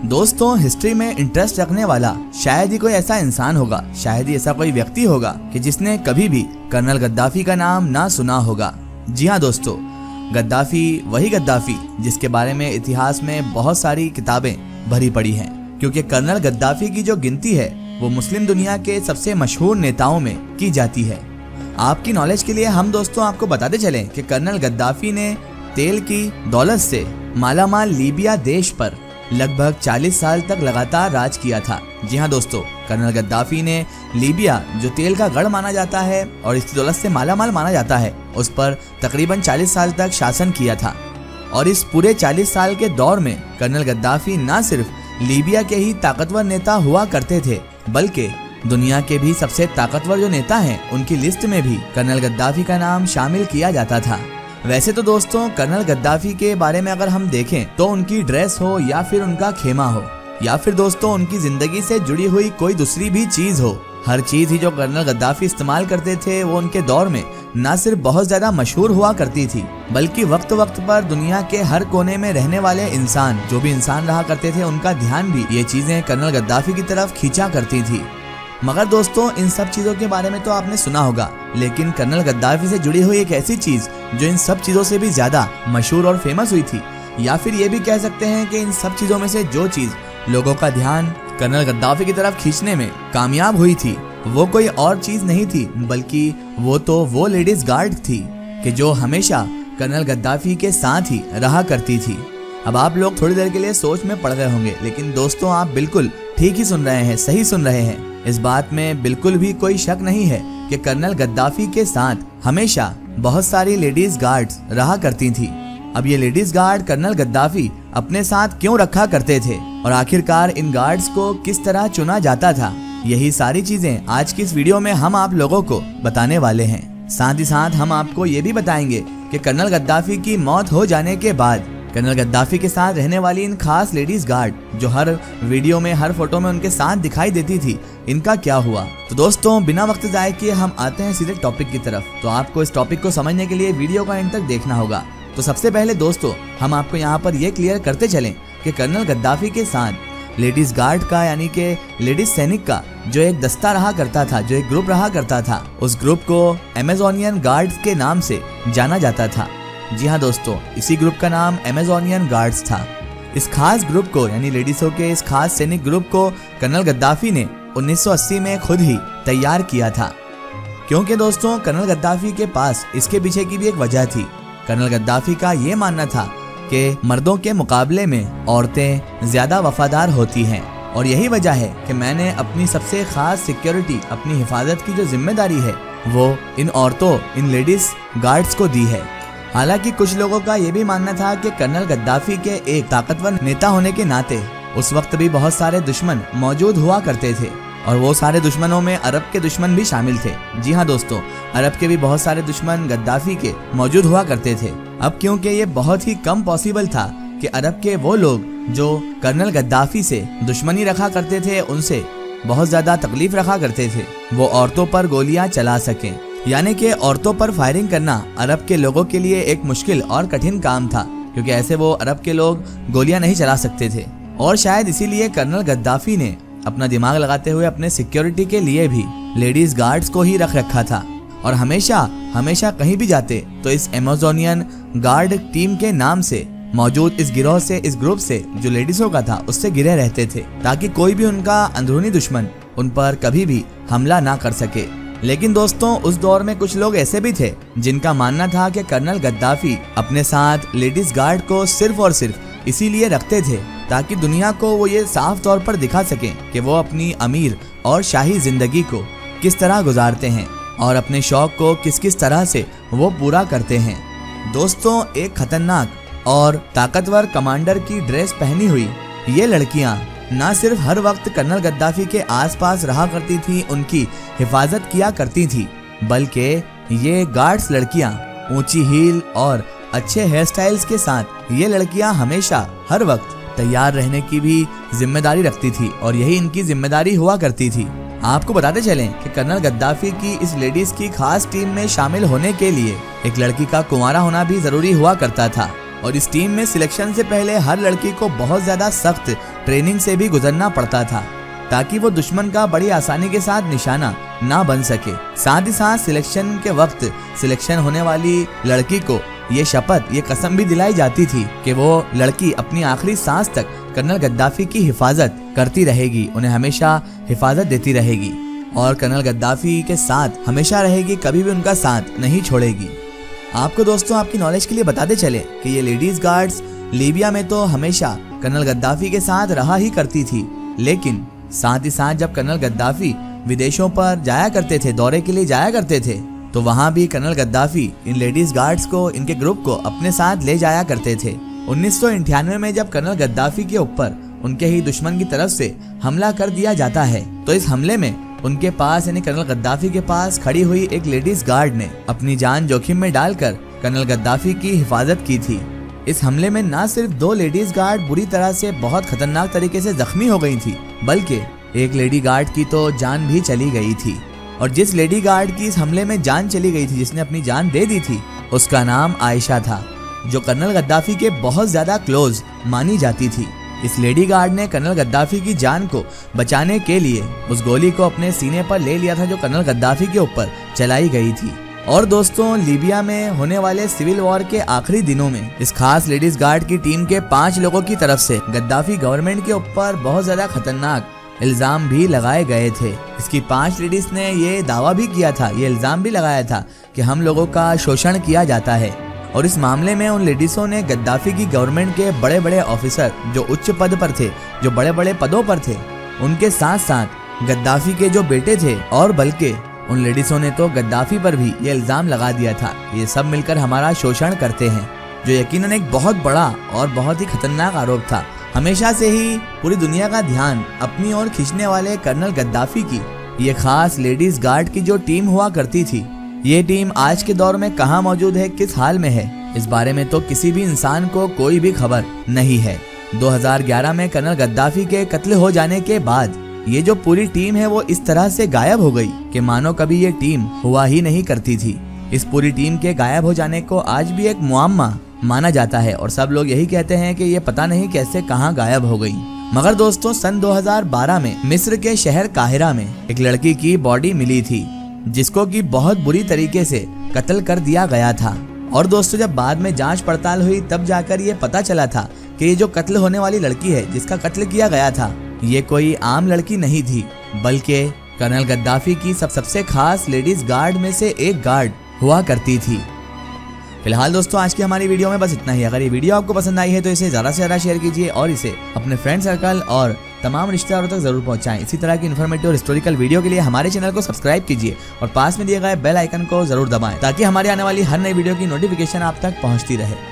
दोस्तों, हिस्ट्री में इंटरेस्ट रखने वाला शायद ही कोई ऐसा इंसान होगा, शायद ही ऐसा कोई व्यक्ति होगा कि जिसने कभी भी कर्नल गद्दाफी का नाम ना सुना होगा। जी हाँ दोस्तों, गद्दाफी वही गद्दाफी जिसके बारे में इतिहास में बहुत सारी किताबें भरी पड़ी हैं, क्योंकि कर्नल गद्दाफी की जो गिनती है वो मुस्लिम दुनिया के सबसे मशहूर नेताओं में की जाती है। आपकी नॉलेज के लिए हम दोस्तों आपको बताते चलें कि कर्नल गद्दाफी ने तेल की दौलत से मालामाल लीबिया देश पर लगभग 40 साल तक लगातार राज किया था। जी हाँ दोस्तों, कर्नल गद्दाफी ने लीबिया, जो तेल का गढ़ माना जाता है और इसकी दौलत से मालामाल माना जाता है, उस पर तकरीबन 40 साल तक शासन किया था। और इस पूरे 40 साल के दौर में कर्नल गद्दाफी न सिर्फ लीबिया के ही ताकतवर नेता हुआ करते थे, बल्कि दुनिया के भी सबसे ताकतवर जो नेता हैं उनकी लिस्ट में भी कर्नल गद्दाफी का नाम शामिल किया जाता था। वैसे तो दोस्तों, कर्नल गद्दाफी के बारे में अगर हम देखें तो उनकी ड्रेस हो या फिर उनका खेमा हो या फिर दोस्तों उनकी जिंदगी से जुड़ी हुई कोई दूसरी भी चीज हो, हर चीज ही जो कर्नल गद्दाफी इस्तेमाल करते थे वो उनके दौर में न सिर्फ बहुत ज्यादा मशहूर हुआ करती थी, बल्कि वक्त वक्त पर दुनिया के हर कोने में रहने वाले इंसान, जो भी इंसान रहा करते थे, उनका ध्यान भी ये चीजें कर्नल गद्दाफी की तरफ खींचा करती थी। मगर दोस्तों, इन सब चीजों के बारे में तो आपने सुना होगा, लेकिन कर्नल गद्दाफी से जुड़ी हुई एक ऐसी चीज जो इन सब चीजों से भी ज्यादा मशहूर और फेमस हुई थी, या फिर ये भी कह सकते हैं कि इन सब चीजों में से जो चीज लोगों का ध्यान कर्नल गद्दाफी की तरफ खींचने में कामयाब हुई थी, वो कोई और चीज नहीं थी, बल्कि वो लेडीज गार्ड थी कि जो हमेशा कर्नल गद्दाफी के साथ ही रहा करती थी। अब आप लोग थोड़ी देर के लिए सोच में पड़ गए होंगे, लेकिन दोस्तों आप बिल्कुल ठीक ही सुन रहे हैं, सही सुन रहे हैं। इस बात में बिल्कुल भी कोई शक नहीं है कि कर्नल गद्दाफी के साथ हमेशा बहुत सारी लेडीज गार्ड्स रहा करती थी। अब ये लेडीज गार्ड कर्नल गद्दाफी अपने साथ क्यों रखा करते थे और आखिरकार इन गार्ड्स को किस तरह चुना जाता था, यही सारी चीजें आज की इस वीडियो में हम आप लोगों को बताने वाले हैं। साथ ही साथ हम आपको ये भी बताएंगे कि कर्नल गद्दाफी की मौत हो जाने के बाद कर्नल गद्दाफी के साथ रहने वाली इन खास लेडीज गार्ड जो हर वीडियो में, हर फोटो में उनके साथ दिखाई देती थी, इनका क्या हुआ। तो दोस्तों, बिना वक्त जाए किए हम आते हैं सीधे टॉपिक की तरफ। तो आपको इस टॉपिक को समझने के लिए वीडियो का एंड तक देखना होगा। तो सबसे पहले दोस्तों, हम आपको यहाँ पर यह क्लियर करते चलें कि कर्नल गद्दाफी के साथ लेडीज गार्ड का, यानी कि लेडीज सैनिक का जो एक दस्ता रहा करता था, जो एक ग्रुप रहा करता था, उस ग्रुप को अमेजोनियन गार्ड्स के नाम से जाना जाता था। जी हाँ दोस्तों, इसी ग्रुप का नाम अमेजोनियन गार्ड्स था। इस खास ग्रुप को, यानी लेडीजों के इस खास सैनिक ग्रुप को कर्नल गद्दाफी ने 1980 में खुद ही तैयार किया था, क्योंकि दोस्तों कर्नल गद्दाफी के पास इसके पीछे की भी एक वजह थी। कर्नल गद्दाफी का ये मानना था कि मर्दों के मुकाबले में औरतें ज्यादा वफादार होती हैं, और यही वजह है कि मैंने अपनी सबसे खास सिक्योरिटी, अपनी हिफाजत की जो जिम्मेदारी है वो इन औरतों, इन लेडीज गार्ड्स को दी है। हालांकि कुछ लोगों का ये भी मानना था कि कर्नल गद्दाफी के एक ताकतवर नेता होने के नाते उस वक्त भी बहुत सारे दुश्मन मौजूद हुआ करते थे, और वो सारे दुश्मनों में अरब के दुश्मन भी शामिल थे। जी हाँ दोस्तों, अरब के भी बहुत सारे दुश्मन गद्दाफी के मौजूद हुआ करते थे। अब क्योंकि ये बहुत ही कम पॉसिबल था कि अरब के वो लोग जो कर्नल गद्दाफी से दुश्मनी रखा करते थे, उनसे बहुत ज्यादा तकलीफ रखा करते थे, वो औरतों पर गोलियां चला सकें। यानी कि औरतों पर फायरिंग करना अरब के लोगों के लिए एक मुश्किल और कठिन काम था, क्योंकि ऐसे वो अरब के लोग गोलियां नहीं चला सकते थे। और शायद इसीलिए कर्नल गद्दाफी ने अपना दिमाग लगाते हुए अपने सिक्योरिटी के लिए भी लेडीज गार्ड्स को ही रख रखा था, और हमेशा कहीं भी जाते तो इस अमेजोनियन गार्ड टीम के नाम से मौजूद इस गिरोह से, इस ग्रुप से जो लेडीजों का था, उससे घिरे रहते थे, ताकि कोई भी उनका अंदरूनी दुश्मन उन पर कभी भी हमला ना कर सके। लेकिन दोस्तों, उस दौर में कुछ लोग ऐसे भी थे जिनका मानना था कि कर्नल गद्दाफी अपने साथ लेडीज गार्ड को सिर्फ और सिर्फ इसीलिए रखते थे ताकि दुनिया को वो ये साफ तौर पर दिखा सकें कि वो अपनी अमीर और शाही जिंदगी को किस तरह गुजारते हैं और अपने शौक को किस किस तरह से वो पूरा करते हैं। दोस्तों, एक खतरनाक और ताकतवर कमांडर की ड्रेस पहनी हुई ये लड़कियां न सिर्फ हर वक्त कर्नल गद्दाफी के आसपास रहा करती थी, उनकी हिफाजत किया करती थी, बल्कि ये गार्ड्स लड़कियां ऊंची हील और अच्छे हेयर स्टाइल्स के साथ ये लड़कियां हमेशा हर वक्त तैयार रहने की भी जिम्मेदारी रखती थी, और यही इनकी जिम्मेदारी हुआ करती थी। आपको बताते चलें कि कर्नल गद्दाफी की इस लेडीज की खास टीम में शामिल होने के लिए एक लड़की का कुंवारा होना भी जरूरी हुआ करता था, और इस टीम में सिलेक्शन से पहले हर लड़की को बहुत ज्यादा सख्त ट्रेनिंग से भी गुजरना पड़ता था ताकि वो दुश्मन का बड़ी आसानी के साथ निशाना ना बन सके। साथ ही साथ सिलेक्शन के वक्त सिलेक्शन होने वाली लड़की को ये शपथ, ये कसम भी दिलाई जाती थी कि वो लड़की अपनी आखिरी सांस तक कर्नल गद्दाफी की हिफाजत करती रहेगी, उन्हें हमेशा हिफाजत देती रहेगी और कर्नल गद्दाफी के साथ हमेशा रहेगी, कभी भी उनका साथ नहीं छोड़ेगी। आपको दोस्तों आपकी नॉलेज के लिए बताते चले कि ये लेडीज गार्ड्स लीबिया में तो हमेशा कर्नल गद्दाफी के साथ रहा ही करती थी, लेकिन साथ ही साथ जब कर्नल गद्दाफी विदेशों पर जाया करते थे, दौरे के लिए जाया करते थे, तो वहाँ भी कर्नल गद्दाफी इन लेडीज गार्ड्स को, इनके ग्रुप को अपने साथ ले जाया करते थे। 1998 में जब कर्नल गद्दाफी के ऊपर उनके ही दुश्मन की तरफ से हमला कर दिया जाता है, तो इस हमले में उनके पास यानी कर्नल गद्दाफी के पास खड़ी हुई एक लेडीज गार्ड ने अपनी जान जोखिम में डालकर कर्नल गद्दाफी की हिफाजत की थी। इस हमले में न सिर्फ 2 लेडीज गार्ड बुरी तरह से बहुत खतरनाक तरीके से जख्मी हो गई थी, बल्कि एक लेडी गार्ड की तो जान भी चली गई थी। और जिस लेडी गार्ड की इस हमले में जान चली गई थी, जिसने अपनी जान दे दी थी, उसका नाम आयशा था, जो कर्नल गद्दाफी के बहुत ज्यादा क्लोज मानी जाती थी। इस लेडी गार्ड ने कर्नल गद्दाफी की जान को बचाने के लिए उस गोली को अपने सीने पर ले लिया था जो कर्नल गद्दाफी के ऊपर चलाई गई थी। और दोस्तों, लीबिया में होने वाले सिविल वॉर के आखिरी दिनों में इस खास लेडीज गार्ड की टीम के 5 लोगों की तरफ से गद्दाफी गवर्नमेंट के ऊपर बहुत ज्यादा खतरनाक इल्जाम भी लगाए गए थे। इसकी 5 लेडीज ने ये दावा भी किया था, ये इल्जाम भी लगाया था कि हम लोगों का शोषण किया जाता है। और इस मामले में उन लेडीजों ने गद्दाफी की गवर्नमेंट के बड़े बड़े ऑफिसर जो उच्च पद पर थे, जो बड़े बड़े पदों पर थे, उनके साथ साथ गद्दाफी के जो बेटे थे, और बल्कि उन लेडीजों ने तो गद्दाफी पर भी ये इल्जाम लगा दिया था, ये सब मिलकर हमारा शोषण करते हैं, जो यकीनन एक बहुत बड़ा और बहुत ही खतरनाक आरोप था। हमेशा से ही पूरी दुनिया का ध्यान अपनी ओर खींचने वाले कर्नल गद्दाफी की ये खास लेडीज गार्ड की जो टीम हुआ करती थी, ये टीम आज के दौर में कहाँ मौजूद है, किस हाल में है, इस बारे में तो किसी भी इंसान को कोई भी खबर नहीं है। 2011 में कर्नल गद्दाफी के कत्ल हो जाने के बाद ये जो पूरी टीम है वो इस तरह से गायब हो गई कि मानो कभी ये टीम हुआ ही नहीं करती थी। इस पूरी टीम के गायब हो जाने को आज भी एक मुआम्मा माना जाता है और सब लोग यही कहते हैं कि ये पता नहीं कैसे कहाँ गायब हो गई। मगर दोस्तों, सन 2012 में मिस्र के शहर काहिरा में एक लड़की की बॉडी मिली थी जिसको कि बहुत बुरी तरीके से कत्ल कर दिया गया था। और दोस्तों, जब बाद में जांच पड़ताल हुई तब जाकर ये पता चला था कि ये जो कत्ल होने वाली लड़की है, जिसका कत्ल किया गया था, ये कोई आम लड़की नहीं थी, बल्कि कर्नल गद्दाफी की सबसे खास लेडीज गार्ड में से एक गार्ड हुआ करती थी। फिलहाल दोस्तों, आज की हमारी वीडियो में बस इतना ही। अगर ये वीडियो आपको पसंद आई है तो इसे ज़्यादा से ज़्यादा शेयर कीजिए और इसे अपने फ्रेंड सर्कल और तमाम रिश्तेदारों तक जरूर पहुंचाएं। इसी तरह की इन्फॉर्मेटिव और हिस्टोरिकल वीडियो के लिए हमारे चैनल को सब्सक्राइब कीजिए और पास में दिए गए बेल आइकन को जरूर दबाएं ताकि हमारे आने वाली हर नई वीडियो की नोटिफिकेशन आप तक पहुंचती रहे।